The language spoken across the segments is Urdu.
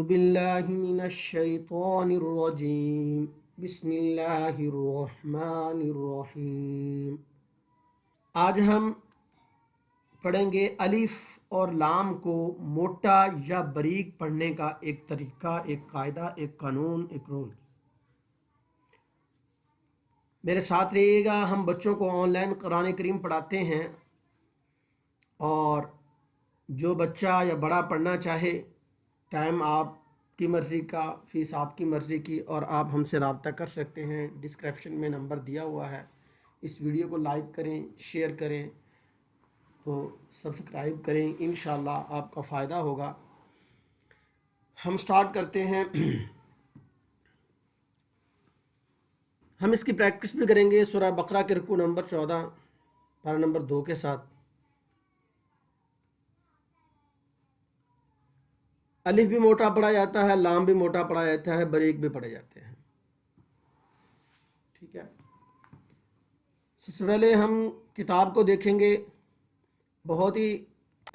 باللہ من الشیطان الرجیم بسم اللہ الرحمن الرحیم۔ آج ہم پڑھیں گے الف اور لام کو موٹا یا باریک پڑھنے کا ایک طریقہ، ایک قاعدہ، ایک قانون، ایک رول۔ میرے ساتھ رہیے گا۔ ہم بچوں کو آن لائن قرآن کریم پڑھاتے ہیں، اور جو بچہ یا بڑا پڑھنا چاہے، ٹائم آپ کی مرضی کا، فیس آپ کی مرضی کی، اور آپ ہم سے رابطہ کر سکتے ہیں۔ ڈسکرپشن میں نمبر دیا ہوا ہے۔ اس ویڈیو کو لائک کریں، شیئر کریں، تو سبسکرائب کریں، انشاءاللہ آپ کا فائدہ ہوگا۔ ہم سٹارٹ کرتے ہیں۔ ہم اس کی پریکٹس بھی کریں گے سورہ بقرہ کے رکوع نمبر 14 پارہ نمبر 2 کے ساتھ۔ الف بھی موٹا پڑھا جاتا ہے، لام بھی موٹا پڑھا جاتا ہے، باریک بھی پڑھے جاتے ہیں۔ ٹھیک ہے، سب سے پہلے ہم کتاب کو دیکھیں گے۔ بہت ہی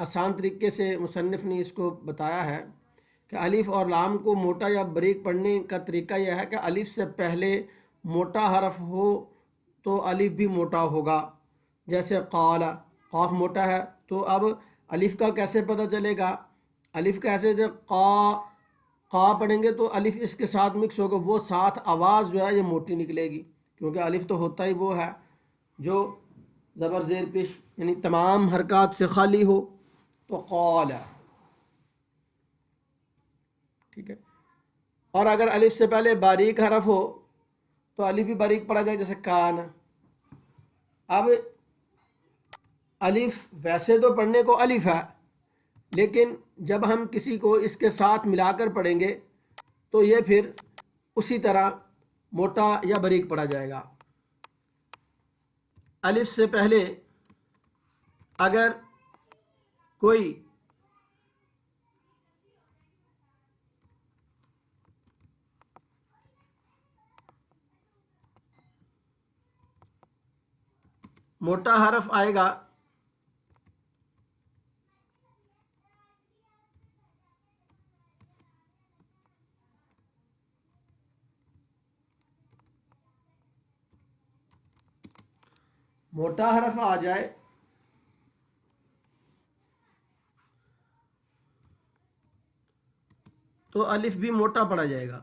آسان طریقے سے مصنف نے اس کو بتایا ہے کہ الف اور لام کو موٹا یا باریک پڑھنے کا طریقہ یہ ہے کہ الف سے پہلے موٹا حرف ہو تو الف بھی موٹا ہوگا۔ جیسے قال، قاف موٹا ہے تو اب الف کا کیسے پتہ چلے گا؟ الف کیسے قا پڑھیں گے تو الف اس کے ساتھ مکس ہوگا، وہ ساتھ آواز جو ہے یہ موٹی نکلے گی، کیونکہ الف تو ہوتا ہی وہ ہے جو زبر زیر پیش یعنی تمام حرکات سے خالی ہو، تو قال۔ ٹھیک ہے، اور اگر الف سے پہلے باریک حرف ہو تو الف بھی باریک پڑھا جائے، جیسے کان۔ اب الف ویسے تو پڑھنے کو الف ہے، لیکن جب ہم کسی کو اس کے ساتھ ملا کر پڑھیں گے تو یہ پھر اسی طرح موٹا یا باریک پڑھا جائے گا۔ الف سے پہلے اگر کوئی موٹا حرف آئے گا موٹا حرف آ جائے تو الف بھی موٹا پڑھا جائے گا۔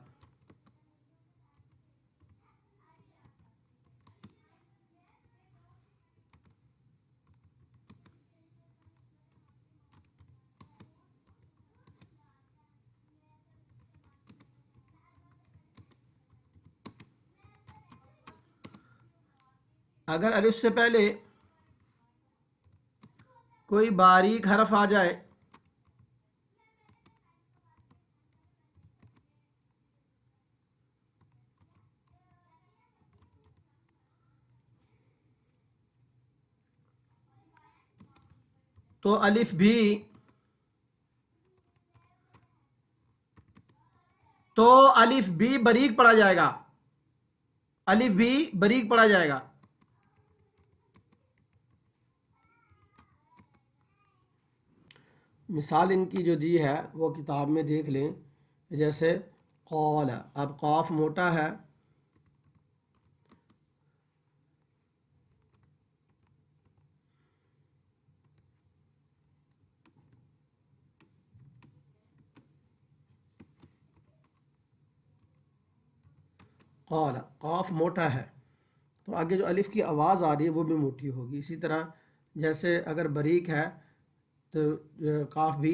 اگر الف سے پہلے کوئی باریک حرف آ جائے تو الف بھی باریک پڑھا جائے گا، الف بھی باریک پڑھا جائے گا۔ مثال ان کی جو دی ہے وہ کتاب میں دیکھ لیں، جیسے قال، اب قاف موٹا ہے، قال قاف موٹا ہے تو آگے جو الف کی آواز آ رہی ہے وہ بھی موٹی ہوگی۔ اسی طرح جیسے اگر باریک ہے تو قاف بھی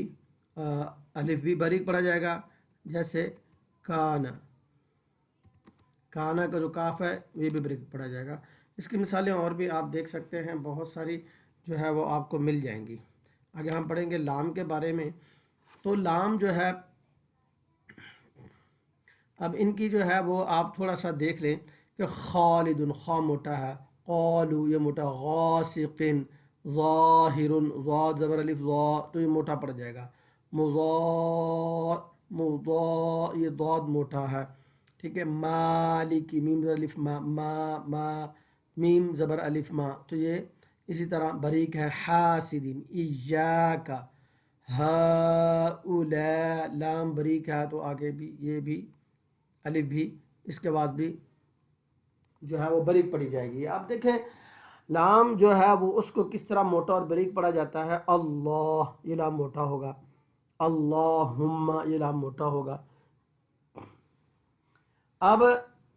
الف بھی باریک پڑھا جائے گا، جیسے کانا، کانا کا جو کاف ہے یہ بھی باریک پڑھا جائے گا۔ اس کی مثالیں اور بھی آپ دیکھ سکتے ہیں، بہت ساری جو ہے وہ آپ کو مل جائیں گی۔ آگے ہم پڑھیں گے لام کے بارے میں۔ تو لام جو ہے، اب ان کی جو ہے وہ آپ تھوڑا سا دیکھ لیں کہ خالد، خا موٹا ہے، قالو یہ موٹا، غاسق، ظاہر، ضاد زبر الف ضا تو یہ موٹا پڑ جائے گا، مضا یہ ضاد موٹا ہے۔ ٹھیک ہے، مالک، میم زبر الف ما میم زبر الف ما تو یہ اسی طرح باریک ہے۔ حاسد، ایاک، ہؤلاء لام بریک ہے تو آگے بھی یہ بھی الف بھی اس کے بعد بھی جو ہے وہ بریک پڑی جائے گی. آپ دیکھیں لام جو ہے وہ اس کو کس طرح موٹا اور بریک پڑا جاتا ہے. اللہ یہ لام موٹا ہوگا، اللہم یہ لام موٹا ہوگا. اب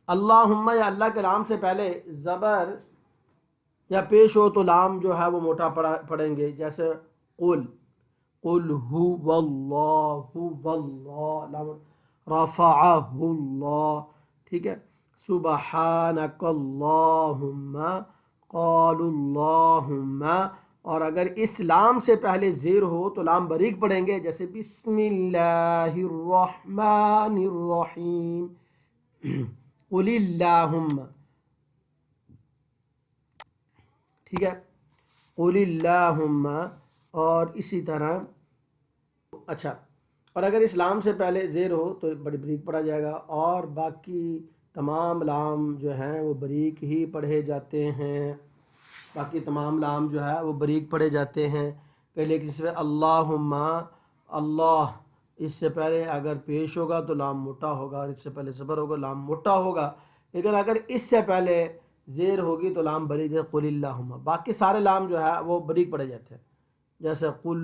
اللہم یا اللہ کے لام سے پہلے زبر یا پیش ہو تو لام جو ہے وہ موٹا پڑیں گے، جیسے قل، قل هو اللہ واللہ لام رفعہ اللہ، ٹھیک ہے. سبحانک اللہم، قالوا اللہم. اور اگر اس لام سے پہلے زیر ہو تو لام بریک پڑیں گے، جیسے بسم اللہ الرحمن الرحیم. قل اللہم، ٹھیک ہے، قل اللہم. اور اسی طرح اچھا، اور اگر اس لام سے پہلے زیر ہو تو بڑی بریک پڑا جائے گا، اور باقی تمام لام جو ہیں وہ بریک ہی پڑھے جاتے ہیں. باقی تمام لام جو ہے وہ بریک پڑھے جاتے ہیں. لیکن اس میں اللہم، اللہ اس سے پہلے اگر پیش ہوگا تو لام موٹا ہوگا، اور اس سے پہلے زبر ہوگا لام موٹا ہوگا. لیکن اگر اس سے پہلے زیر ہوگی تو لام بریک ہے، قل اللہم. باقی سارے لام جو ہے وہ بریک پڑے جاتے ہیں، جیسے قل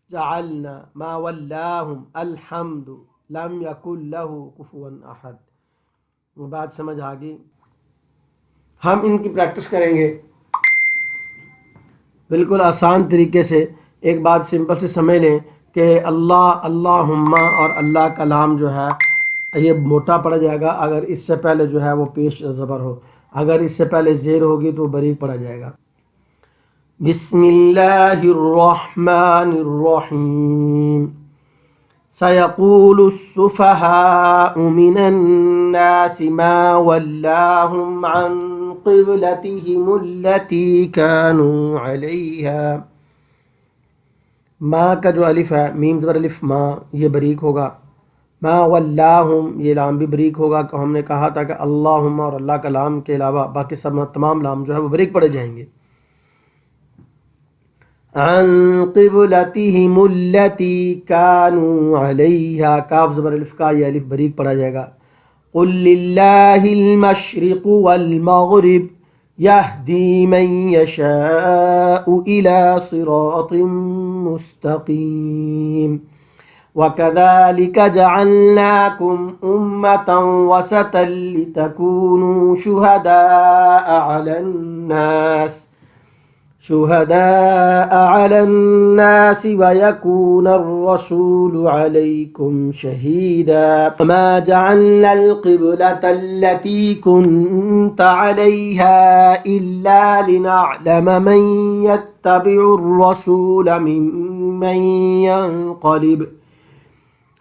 جعلنا ما ولاہم الحمد لم یکن لہ کفوا احد. وہ بات سمجھ آ گئی. ہم ان کی پریکٹس کریں گے بالکل آسان طریقے سے. ایک بات سمپل سے سمجھ لیں کہ اللہ، اللہم اور اللہ کا لام جو ہے یہ موٹا پڑ جائے گا اگر اس سے پہلے جو ہے وہ پیش زبر ہو. اگر اس سے پہلے زیر ہوگی تو بریک پڑا جائے گا. بسم اللہ الرحمن الرحیم. سيقول السفهاء من الناس ما ولاهم عن قبلتهم التي كانوا عليها. ما کا جو الف ہے، میم زبر الف ما، یہ بریک ہوگا. ما ولاہم یہ لام بھی بریک ہوگا. کہ ہم نے کہا تھا کہ اللہم اور اللہ کا لام کے علاوہ باقی سب تمام لام جو ہے وہ بریک پڑے جائیں گے. عن قبلتهم التي كانوا عليها، کاف زبر الف کا یہ الف بریک پڑا جائے گا. قل للہ المشرق والمغرب يهدي من يشاء إلى صراط مستقيم. وكذلك جعلناكم أمة وسطا لتكونوا شهداء على الناس ويكون الرسول عليكم شهيدا. وما جعلنا القبلة التي كنت عليها إلا لنعلم من يتبع الرسول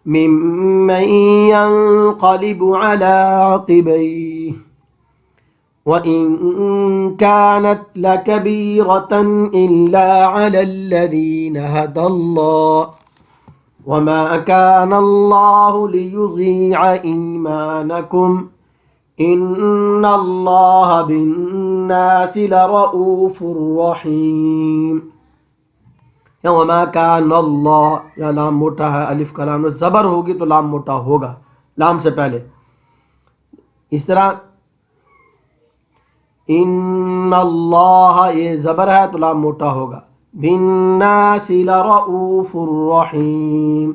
ممن ينقلب على عقبيه وَإِن كَانَتْ لَكَبِيرَةً إِلَّا عَلَى الَّذِينَ هَدَى اللَّهُ وَمَا كَانَ اللَّهُ لِيُضِيعَ إِيمَانَكُمْ إِنَّ اللَّهَ بِالنَّاسِ لَرَءُوفٌ رَحِيمٌ. یا وما کان اللہ، یا لام موٹا ہے، الف کا لام زبر ہوگی تو لام موٹا ہوگا لام سے پہلے. اس طرح ان اللہ یہ زبر ہے تو لام موٹا ہوگا. بالناس لرؤوف الرحیم.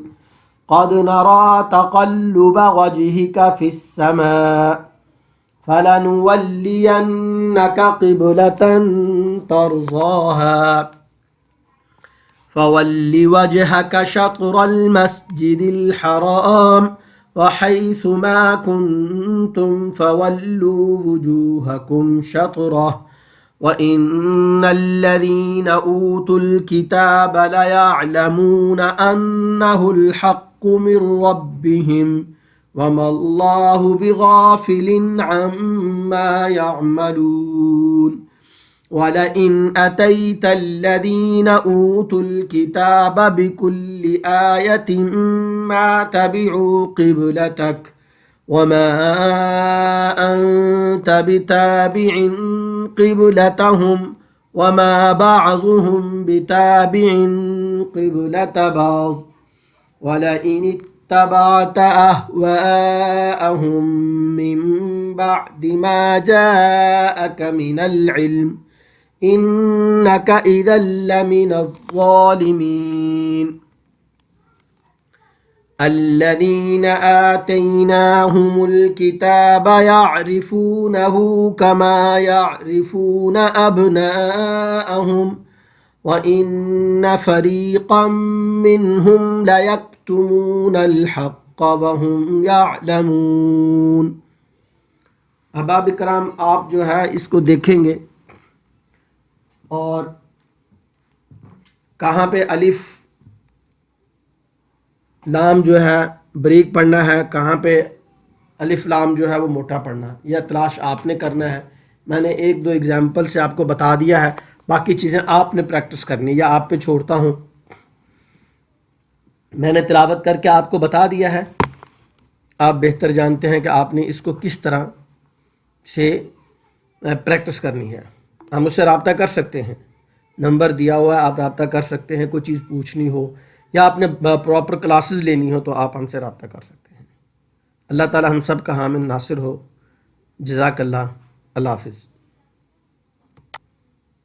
قد نرى تقلب وجهك في السماء فلنولينك قبلة ترضاها فول وجهك شطر المسجد الحرام وحيث ما كنتم فولوا وجوهكم شطره وإن الذين أوتوا الكتاب ليعلمون أنه الحق من ربهم وما الله بغافل عما يعملون. وَلَئِنْ أَتَيْتَ الَّذِينَ أُوتُوا الْكِتَابَ بِكُلِّ آيَةٍ مَا تَبِعُوا قِبْلَتَكَ وَمَا أَنْتَ بِتَابِعٍ قِبْلَتَهُمْ وَمَا بَعْضُهُمْ بِتَابِعٍ قبلة بعض ولئن اتبعت أهواءهم من بعد ما جاءك من العلم إنك إذا لمن الظالمين الذين آتيناهم الكتاب يعرفونه كما يعرفون أبناءهم وإن فريقا منهم ليكتمون الحق وهم يعلمون۔ احباب کرام، آپ جو ہے اس کو دیکھیں گے اور کہاں پہ الف لام جو ہے بریک پڑھنا ہے، کہاں پہ الف لام جو ہے وہ موٹا پڑھنا ہے، یہ تلاش آپ نے کرنا ہے۔ میں نے ایک دو اگزامپل سے آپ کو بتا دیا ہے، باقی چیزیں آپ نے پریکٹس کرنی، یا آپ پہ چھوڑتا ہوں۔ میں نے تلاوت کر کے آپ کو بتا دیا ہے، آپ بہتر جانتے ہیں کہ آپ نے اس کو کس طرح سے پریکٹس کرنی ہے۔ ہم اس سے رابطہ کر سکتے ہیں، نمبر دیا ہوا ہے، آپ رابطہ کر سکتے ہیں، کوئی چیز پوچھنی ہو یا آپ نے پراپر کلاسز لینی ہو تو آپ ہم سے رابطہ کر سکتے ہیں۔ اللہ تعالی ہم سب کا حامل ناصر ہو۔ جزاک اللہ، اللہ حافظ۔